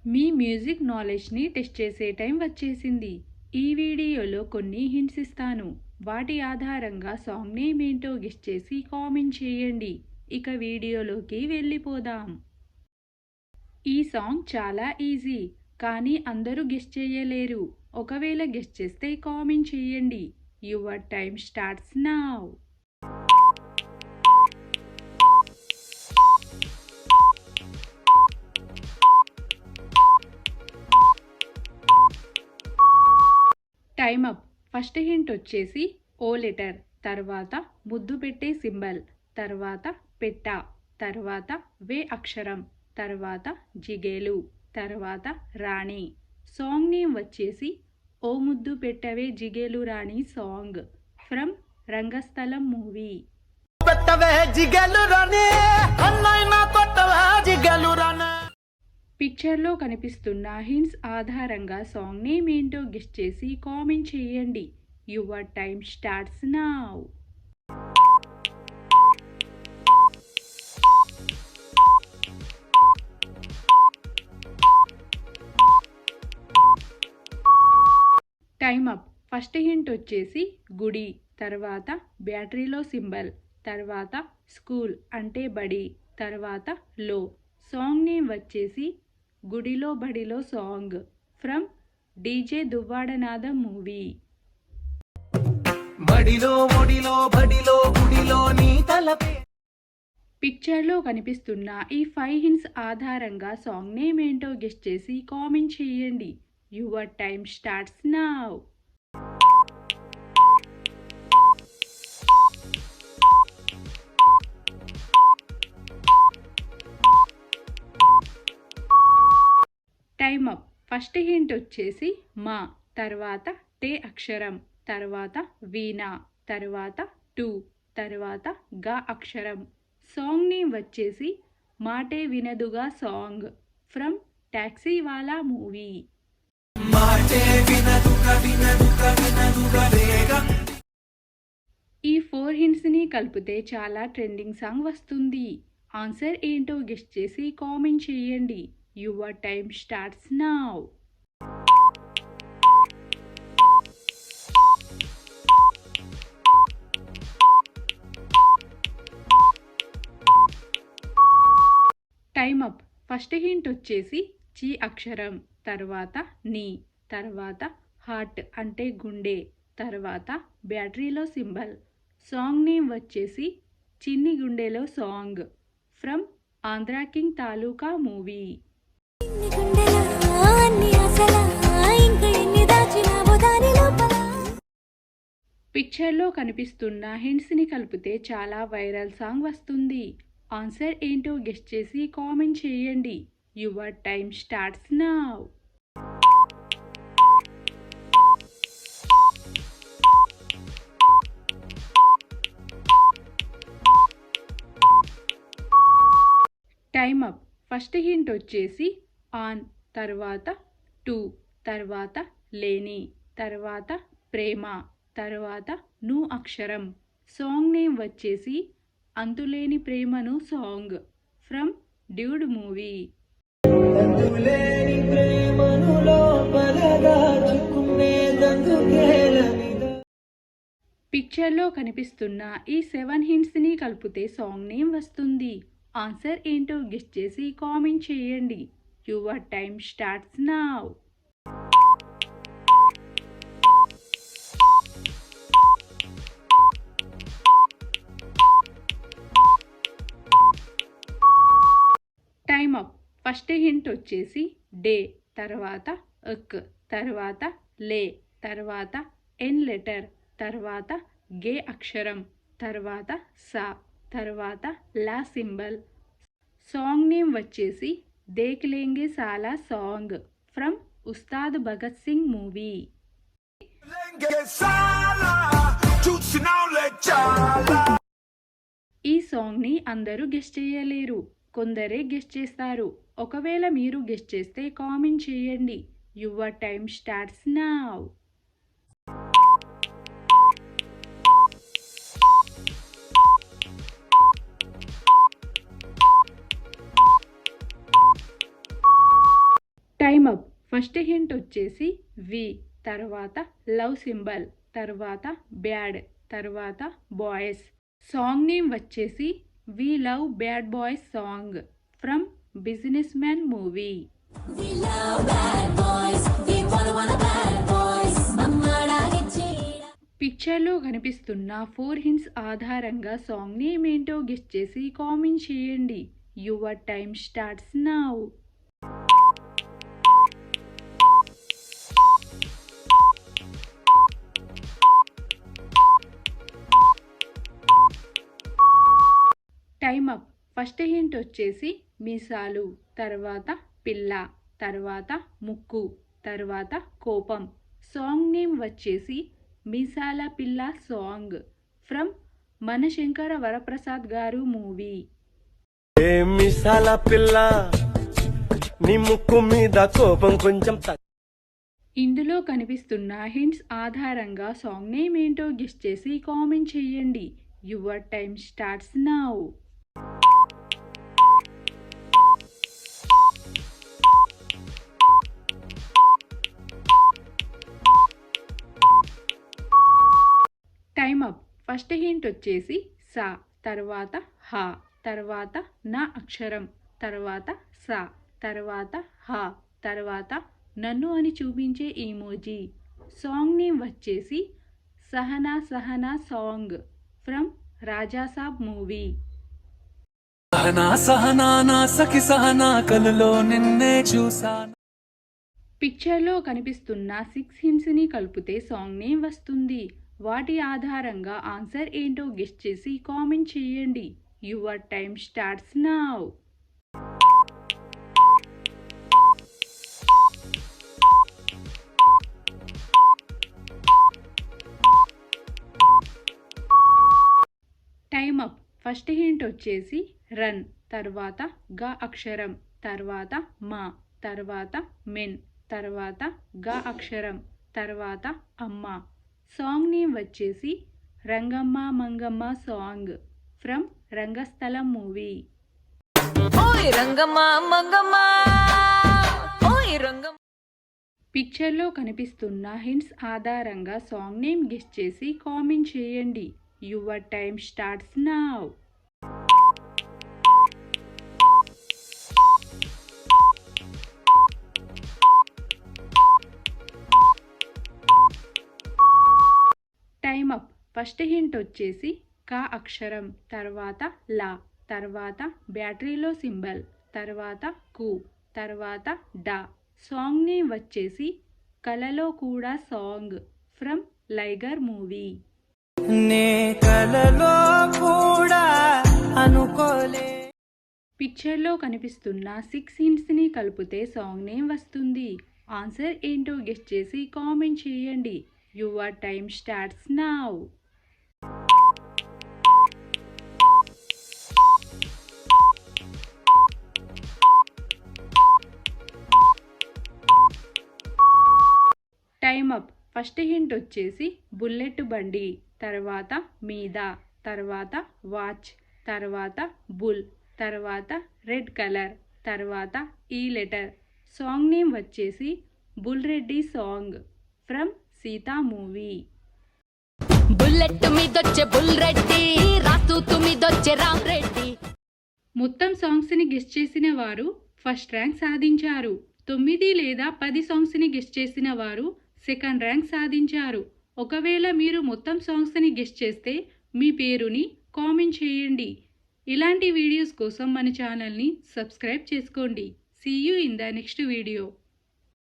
మీ music నాలెడ్జ్ని test చేసే time వచ్చేసింది. ఈ వీడియోలో కొన్ని హింట్స్ ఇస్తాను. వాటి ఆధారంగా సాంగ్ నేమ్ ఏంటో గెస్ చేసి కామెంట్ చేయండి. ఇక వీడియోలోకి వెళ్ళిపోదాం. ఈ సాంగ్ చాలా ఈజీ, కానీ అందరూ గెస్ చేయలేరు. ఒకవేళ గెస్ చేస్తే కామెంట్ చేయండి. Your time starts now. Time up. First hint వచ్చేసి ఓ లెటర్, తర్వాత ముద్దు పెట్టే సింబల్, తర్వాత పెట్ట, తర్వాత వే అక్షరం, తర్వాత జిగేలు, తర్వాత రాణి. సాంగ్ నేమ్ వచ్చేసి ఓ ముద్దు పెట్టవే జిగేలు రాణి సాంగ్ ఫ్రమ్ రంగస్థలం మూవీ. పిక్చర్లో కనిపిస్తున్న హింట్స్ ఆధారంగా సాంగ్ నేమ్ ఏంటో గెస్ చేసి కామెంట్ చేయండి. Your time starts now. Time up. First hint వచ్చేసి గుడి, తర్వాత బ్యాటరీలో సింబల్, తర్వాత స్కూల్ అంటే బడి, తర్వాత లో. సాంగ్ నేమ్ వచ్చేసి గుడిలో బడిలో సాంగ్ ఫ్రమ్ డీజే దువ్వాడనాథం మూవీ. పిక్చర్లో కనిపిస్తున్న ఈ 5 హింట్స్ ఆధారంగా సాంగ్ నేమ్ ఏంటో గెస్ చేసి కామెంట్ చేయండి. Your time starts now. Time up. First hint వచ్చేసి మా, తర్వాత టే అక్షరం, తర్వాత వీణా, తర్వాత టు, తర్వాత గా అక్షరం. సాంగ్ నేమ్ వచ్చేసి మాటే వినదుగా సాంగ్ ఫ్రమ్ టాక్సీ వాలా మూవీ. ఈ 4 హింట్స్ని కలిపితే చాలా ట్రెండింగ్ సాంగ్ వస్తుంది. ఆన్సర్ ఏంటో గెస్ చేసి కామెంట్ చేయండి. Your time starts now. Time up. First hint వచ్చేసి చి అక్షరం, తర్వాత నీ, తర్వాత హార్ట్ అంటే గుండె, తర్వాత బ్యాటరీలో సింబల్. సాంగ్ నేమ్ వచ్చేసి చిన్ని గుండెలో song from Andhra king taluka movie. పిక్చర్లో కనిపిస్తున్న హింట్స్ని కలిపితే చాలా వైరల్ సాంగ్ వస్తుంది. ఆన్సర్ ఏంటో గెస్ చేసి కామెంట్ చేయండి. Your time starts now. Time up. First hint వచ్చేసి ఆన్, తర్వాత టు, తర్వాత లేని, తర్వాత ప్రేమ, తర్వాత ను అక్షరం. సాంగ్ నేమ్ వచ్చేసి అంతులేని ప్రేమను సాంగ్ ఫ్రమ్ డ్యూడ్ మూవీ. పిక్చర్లో కనిపిస్తున్న ఈ 7 హింట్స్ని కలిపితే సాంగ్ నేమ్ వస్తుంది. ఆన్సర్ ఏంటో గెస్ చేసి కామెంట్ చేయండి. Your time starts now. Time up. First hint వచ్చేసి డే, తర్వాత అక్, తర్వాత లే, తర్వాత ఎన్ లెటర్, తర్వాత గే అక్షరం, తర్వాత సా, తర్వాత లా సింబల్. సాంగ్ నేమ్ వచ్చేసి దేఖ్ లేంగే సాలా song from Ustaad Bhagat Singh movie. ఈ సాంగ్ని అందరూ గెస్ చేయలేరు, కొందరే గెస్ చేస్తారు. ఒకవేళ మీరు గెస్ చేస్తే కామెంట్ చేయండి. Your time starts now. Time up. First hint వచ్చేసి వి, తర్వాత లవ్ సింబల్, తర్వాత బ్యాడ్, తర్వాత బాయ్స్. సాంగ్ నేమ్ వచ్చేసి V love bad boys song from businessman movie. పిక్చర్లో కనిపిస్తున్న 4 హింట్స్ ఆధారంగా సాంగ్ నేమ్ ఏంటో గెస్ చేసి కామెంట్ చేయండి. Your time starts now. Time up. First hint వచ్చేసి మీసాలు, తర్వాత పిల్ల, తర్వాత ముక్కు, తర్వాత కోపం. సాంగ్ నేమ్ వచ్చేసి మీసాల పిల్ల సాంగ్ ఫ్రమ్ మనశంకర వరప్రసాద్ గారు మూవీ. మీసాల పిల్ల నీ ముక్కు మీద కోపం కొంచెం. ఇందులో కనిపిస్తున్న హింట్స్ ఆధారంగా సాంగ్ నేమ్ ఏంటో గెస్ చేసి కామెంట్ చేయండి. Your time starts now. Time up. First hint వచ్చేసి సా, తర్వాత హా, తర్వాత నా అక్షరం, తర్వాత సా, తర్వాత హా, తర్వాత నన్ను అని చూపించే ఈమోజీ. సాంగ్ నేమ్ వచ్చేసి Sahana Sahana song from Raja Saab movie. సహనా సహనా నా సఖి సహనా కలలో నిన్నే చూసాను. పిక్చర్లో కనిపిస్తున్న 6 హింట్స్ని కలిపితే సాంగ్ నేమ్ వస్తుంది. వాటి ఆధారంగా ఆన్సర్ ఏంటో గెస్ చేసి కామెంట్ చేయండి. Your time starts now. Time up. First hint వచ్చేసి రన్, తర్వాత గా అక్షరం, తర్వాత మా, తర్వాత మెన్, తర్వాత గా అక్షరం, తర్వాత అమ్మ. సాంగ్ నేమ్ వచ్చేసి Rangamma Mangamma song from Rangasthalam movie. పిక్చర్లో కనిపిస్తున్న హింట్స్ ఆధారంగా సాంగ్ నేమ్ గెస్ చేసి కామెంట్ చేయండి. Your time starts now. Time up. First hint వచ్చేసి కా అక్షరం, తర్వాత లా, తర్వాత బ్యాటరీలో సింబల్, తర్వాత కు, తర్వాత డా. సాంగ్ నేమ్ వచ్చేసి కలలో కూడా సాంగ్ ఫ్రమ్ లైగర్ మూవీ. నే కలలో కూడా అనుకోలే. పిక్చర్లో కనిపిస్తున్న 6 హింట్స్ని కలిపితే సాంగ్ నేమ్ వస్తుంది. ఆన్సర్ ఏంటో గెస్ చేసి కామెంట్ చేయండి. Your time starts now. Time up. First hint వచ్చేసి బుల్లెట్ బండి, తర్వాత మీద, తర్వాత వాచ్, తర్వాత బుల్, తర్వాత రెడ్ కలర్, తర్వాత ఈ లెటర్. సాంగ్ నేమ్ వచ్చేసి bull Reddy song from Sita movie. Bullet మీదొచ్చే బుల్ రెడ్డి, రాతూతు మీదొచ్చే రామ్ రెడ్డి. మొత్తం సాంగ్స్ని గెస్ట్ చేసిన వారు ఫస్ట్ ర్యాంక్ సాధించారు. 9 లేదా 10 సాంగ్స్ని గెస్ట్ చేసిన వారు సెకండ్ ర్యాంక్ సాధించారు. ఒకవేళ మీరు మొత్తం సాంగ్స్ని గెస్ట్ చేస్తే మీ పేరుని కామెంట్ చేయండి. ఇలాంటి వీడియోస్ కోసం మన ఛానల్ని సబ్స్క్రైబ్ చేసుకోండి. See you in the next video.